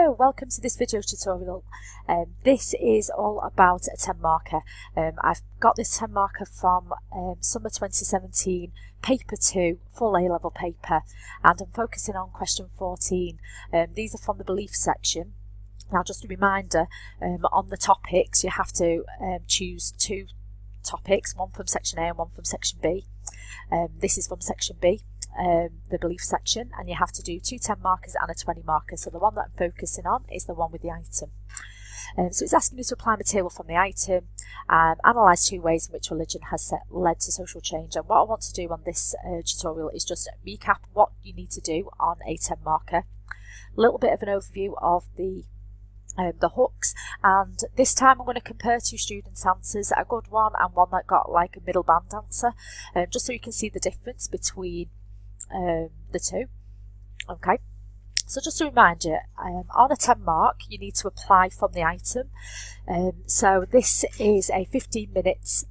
Hello, welcome to this video tutorial. This is all about a 10 marker. I've got this 10 marker from summer 2017, paper 2, full A-level paper, and I'm focusing on question 14. These are from the belief section. Now just a reminder, on the topics you have to choose 2 topics, one from section A and one from section B. This is from section B. The belief section, and you have to do 2 10 markers and a 20 marker. So the one that I'm focusing on is the one with the item. So it's asking you to apply material from the item and analyse 2 ways in which religion has led to social change. And what I want to do on this tutorial is just recap what you need to do on a 10 marker, a little bit of an overview of the hooks, and this time I'm going to compare 2 students' answers, a good one and one that got like a middle band answer, just so you can see the difference between the 2. Okay, so just to remind you, on a 10 mark you need to apply from the item. So this is a 15 minutes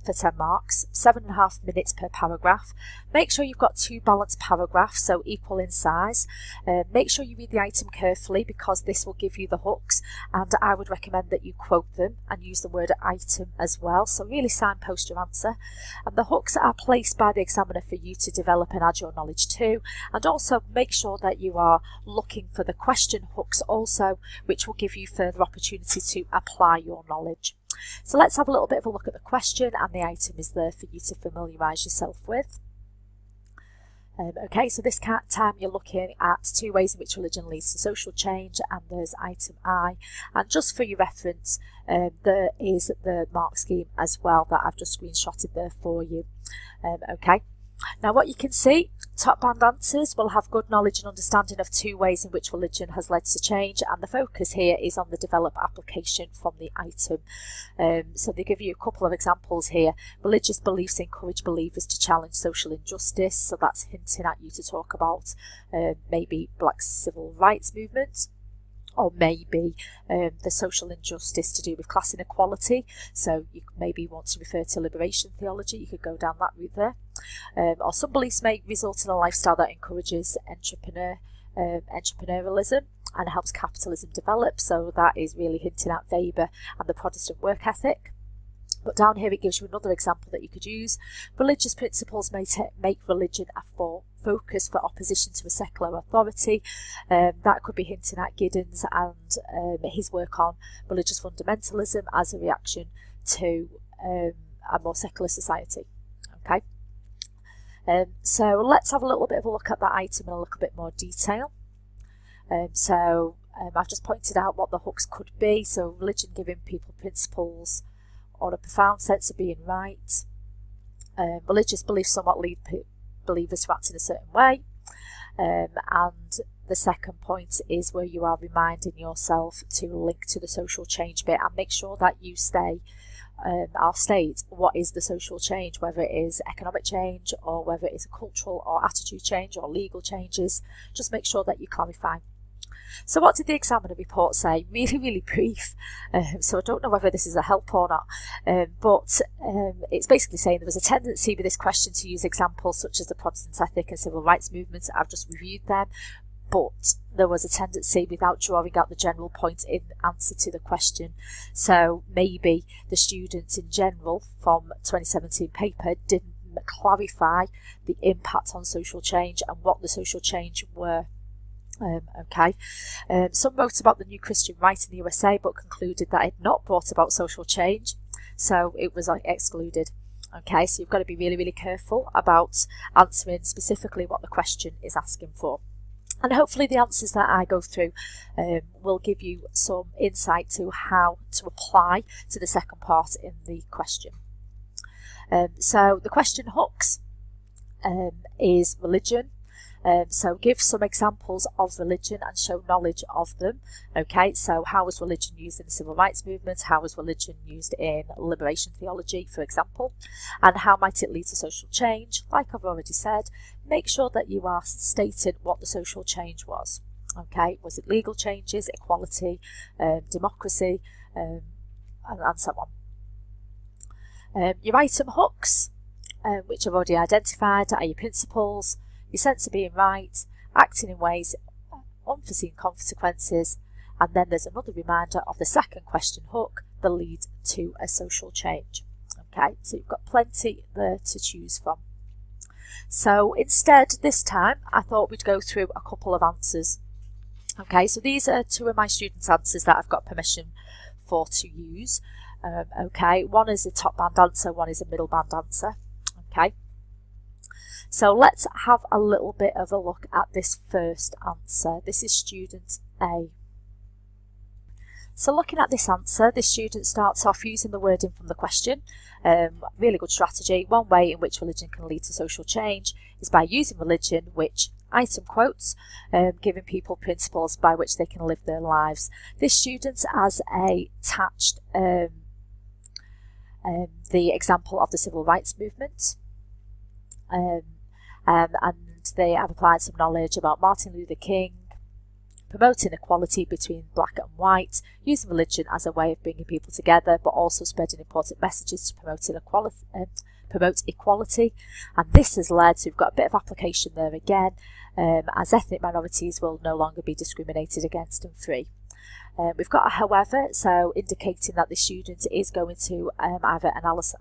for 10 marks, 7.5 minutes per paragraph. Make sure you've got 2 balanced paragraphs, so equal in size. Make sure you read the item carefully because this will give you the hooks, and I would recommend that you quote them and use the word item as well, so really signpost your answer. And the hooks are placed by the examiner for you to develop and add your knowledge to, and also make sure that you are looking for the question hooks also, which will give you further opportunity to apply your knowledge. So let's have a little bit of a look at the question, and the item is there for you to familiarise yourself with. Okay, so this time you're looking at 2 ways in which religion leads to social change, and there's item I. And just for your reference, there is the mark scheme as well that I've just screenshotted there for you. Okay, now what you can see, top band answers will have good knowledge and understanding of 2 ways in which religion has led to change, and the focus here is on the develop application from the item. So they give you a couple of examples here. Religious beliefs encourage believers to challenge social injustice, so that's hinting at you to talk about maybe black civil rights movement, or maybe the social injustice to do with class inequality, so you maybe want to refer to liberation theology. You could go down that route there. Or some beliefs may result in a lifestyle that encourages entrepreneurialism and helps capitalism develop, so that is really hinting at Weber and the Protestant work ethic. But down here it gives you another example that you could use. Religious principles may make religion a focus for opposition to a secular authority. That could be hinting at Giddens and his work on religious fundamentalism as a reaction to a more secular society. Okay, so let's have a little bit of a look at that item in a little bit more detail. I've just pointed out what the hooks could be. So religion giving people principles or a profound sense of being right. Religious beliefs somewhat lead believers to act in a certain way. And the second point is where you are reminding yourself to link to the social change bit, and make sure that you I'll state what is the social change, whether it is economic change or whether it is a cultural or attitude change or legal changes. Just make sure that you clarify. So what did the examiner report say? Really brief, so I don't know whether this is a help or not, but it's basically saying there was a tendency with this question to use examples such as the Protestant ethic and civil rights movements. I've just reviewed them, but there was a tendency without drawing out the general point in answer to the question. So maybe the students in general from 2017 paper didn't clarify the impact on social change and what the social change were. Some wrote about the new Christian right in the USA but concluded that it had not brought about social change, so it was excluded. Okay, so you've got to be really careful about answering specifically what the question is asking for. And hopefully the answers that I go through will give you some insight to how to apply to the second part in the question. So the question hooks is religion. So give some examples of religion and show knowledge of them. Okay, so how was religion used in the civil rights movement? How was religion used in liberation theology, for example? And how might it lead to social change? Like I've already said, make sure that you are stating what the social change was. Okay, was it legal changes, equality, democracy, and so on. Your item hooks, which I've already identified, are your principles, your sense of being right, acting in ways unforeseen consequences, and then there's another reminder of the second question hook, the lead to a social change. Okay, so you've got plenty there to choose from. So instead, this time, I thought we'd go through a couple of answers. Okay, so these are two of my students' answers that I've got permission for to use. Okay, one is a top band answer, one is a middle band answer. Okay, so let's have a little bit of a look at this first answer. This is student A. So looking at this answer, this student starts off using the wording from the question. Really good strategy. One way in which religion can lead to social change is by using religion, which item quotes, giving people principles by which they can live their lives. This student has attached the example of the civil rights movement, and they have applied some knowledge about Martin Luther King, promoting equality between black and white, using religion as a way of bringing people together, but also spreading important messages to promote equality. And this has led to, we've got a bit of application there again, as ethnic minorities will no longer be discriminated against and free. We've got a however, so indicating that the student is going to either analyse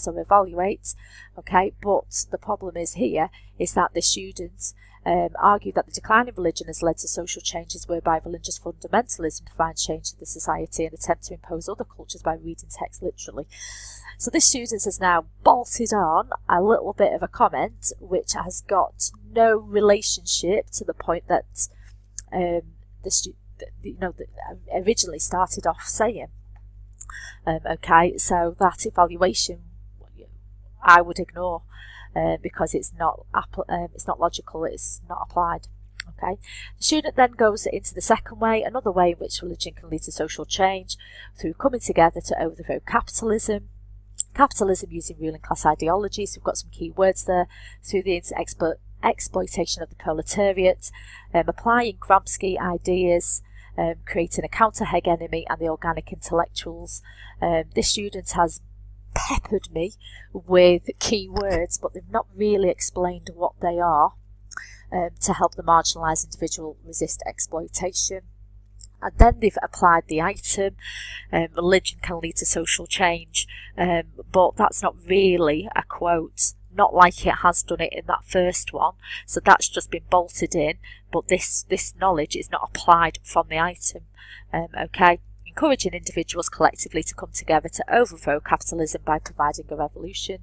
or evaluate. Okay, but the problem is here is that the students argue that the decline in religion has led to social changes whereby religious fundamentalism provides change to the society and attempt to impose other cultures by reading text literally. So this student has now bolted on a little bit of a comment which has got no relationship to the point that originally started off saying. Okay, so that evaluation I would ignore because it's not logical, it's not applied. Okay, the student then goes into the second way, another way in which religion can lead to social change through coming together to overthrow capitalism. Capitalism using ruling class ideologies, we've got some key words there, through the exploitation of the proletariat, applying Gramsci ideas, creating a counter-hegemony and the organic intellectuals. This student has peppered me with key words, but they've not really explained what they are to help the marginalised individual resist exploitation. And then they've applied the item, religion can lead to social change, but that's not really a quote, not like it has done it in that first one, so that's just been bolted in, but this knowledge is not applied from the item. Okay, encouraging individuals collectively to come together to overthrow capitalism by providing a revolution.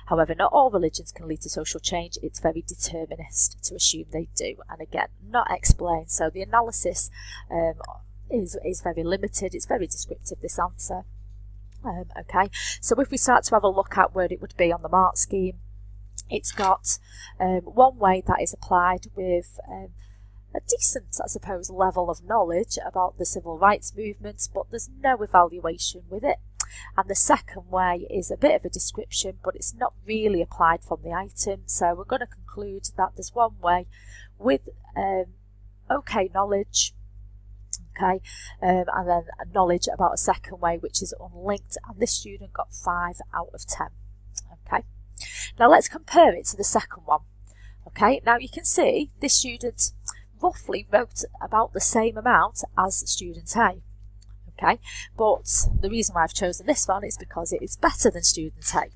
However, not all religions can lead to social change. It's very determinist to assume they do, and again, not explained. So the analysis is very limited. It's very descriptive, this answer. Okay, so if we start to have a look at where it would be on the mark scheme, it's got one way that is applied with a decent, I suppose, level of knowledge about the civil rights movement, but there's no evaluation with it. And the second way is a bit of a description, but it's not really applied from the item. So we're going to conclude that there's one way with okay knowledge, okay, and then a knowledge about a second way which is unlinked, and this student got 5 out of 10. Okay, now let's compare it to the second one. Okay, now you can see this student roughly wrote about the same amount as student A. Okay, but the reason why I've chosen this one is because it is better than student A.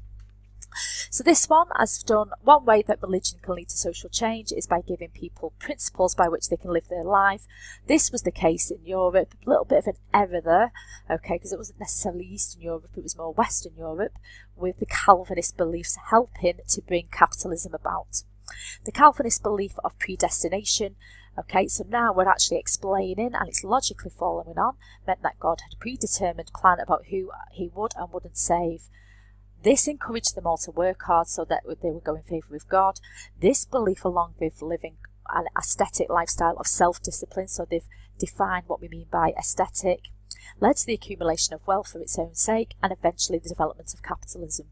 So this one has done one way that religion can lead to social change is by giving people principles by which they can live their life. This was the case in Europe, a little bit of an error there, okay, because it wasn't necessarily Eastern Europe, it was more Western Europe, with the Calvinist beliefs helping to bring capitalism about. The Calvinist belief of predestination, okay, so now we're actually explaining, and it's logically following on, meant that God had a predetermined plan about who he would and wouldn't save. This encouraged them all to work hard so that they would go in favour with God. This belief, along with living an aesthetic lifestyle of self-discipline, so they've defined what we mean by aesthetic, led to the accumulation of wealth for its own sake and eventually the development of capitalism.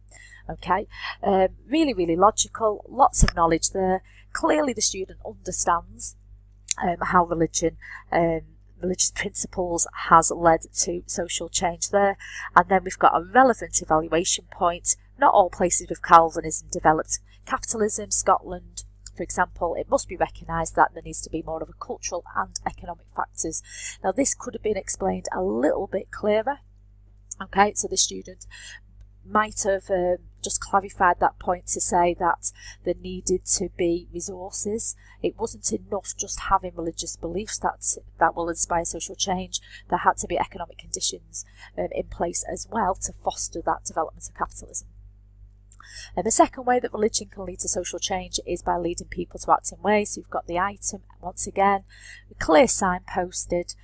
Okay, really, really logical, lots of knowledge there. Clearly the student understands how religion, religious principles has led to social change there. And then we've got a relevant evaluation point. Not all places with Calvinism developed capitalism. Scotland, For example, it must be recognised that there needs to be more of a cultural and economic factors. Now, this could have been explained a little bit clearer. Okay, so the student might have just clarified that point to say that there needed to be resources. It wasn't enough just having religious beliefs that will inspire social change. There had to be economic conditions in place as well to foster that development of capitalism. And the second way that religion can lead to social change is by leading people to act in ways. So you've got the item, once again, a clear signposted,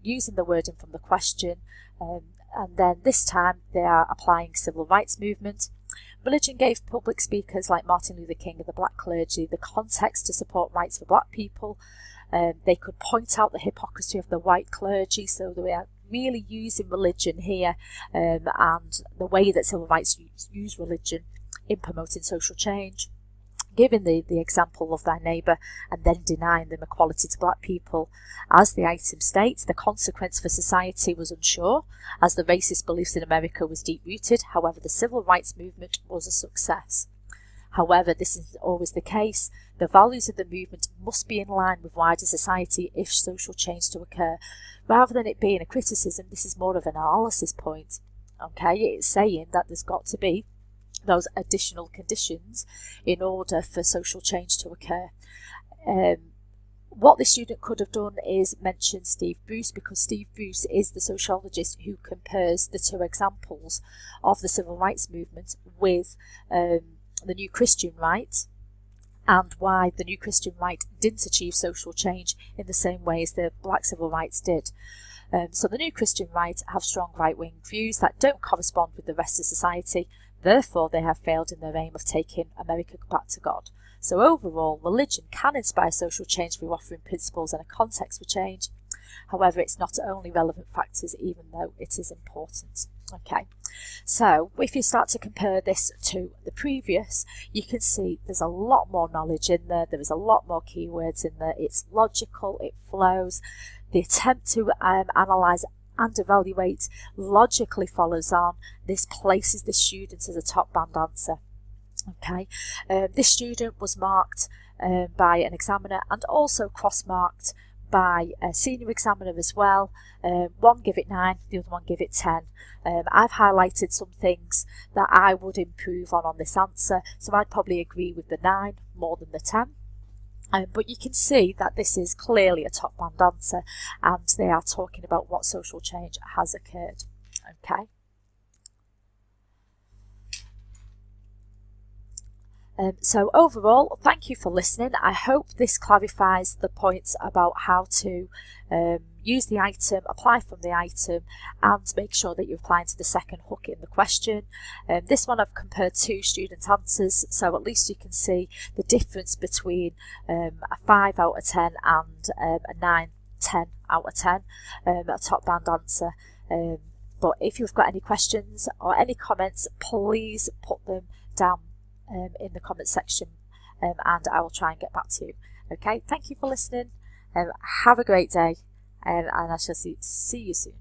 using the wording from the question, and then this time they are applying civil rights movement. Religion gave public speakers like Martin Luther King and the black clergy the context to support rights for black people. They could point out the hypocrisy of the white clergy, so they are really using religion here and the way that civil rights use religion in promoting social change, giving the example of their neighbour and then denying them equality to black people. As the item states, the consequence for society was unsure, as the racist beliefs in America was deep-rooted. However, the civil rights movement was a success. However, this isn't always the case. The values of the movement must be in line with wider society if social change to occur. Rather than it being a criticism, this is more of an analysis point. Okay, it's saying that there's got to be those additional conditions in order for social change to occur. What the student could have done is mention Steve Bruce, because Steve Bruce is the sociologist who compares the two examples of the civil rights movement with the New Christian Right, and why the New Christian Right didn't achieve social change in the same way as the black civil rights did. So the New Christian Right have strong right-wing views that don't correspond with the rest of society. Therefore, they have failed in their aim of taking America back to God. So overall, religion can inspire social change through offering principles and a context for change. However, it's not only relevant factors, even though it is important. Okay, so if you start to compare this to the previous, you can see there's a lot more knowledge in there. There is a lot more keywords in there. It's logical, it flows. The attempt to analyse and evaluate logically follows on. This places the student as a top band answer. Okay, this student was marked by an examiner and also cross-marked by a senior examiner as well. One give it 9, the other one give it 10. I've highlighted some things that I would improve on this answer, so I'd probably agree with the 9 more than the 10. But you can see that this is clearly a top band answer, and they are talking about what social change has occurred. Okay. So overall, thank you for listening. I hope this clarifies the points about how to use the item, apply from the item, and make sure that you're applying to the second hook in the question. This one I've compared two student answers, so at least you can see the difference between a 5 out of 10 and a 9, 10 out of 10, a top band answer. But if you've got any questions or any comments, please put them down in the comment section, and I will try and get back to you. Okay, thank you for listening. Have a great day, and I shall see you soon.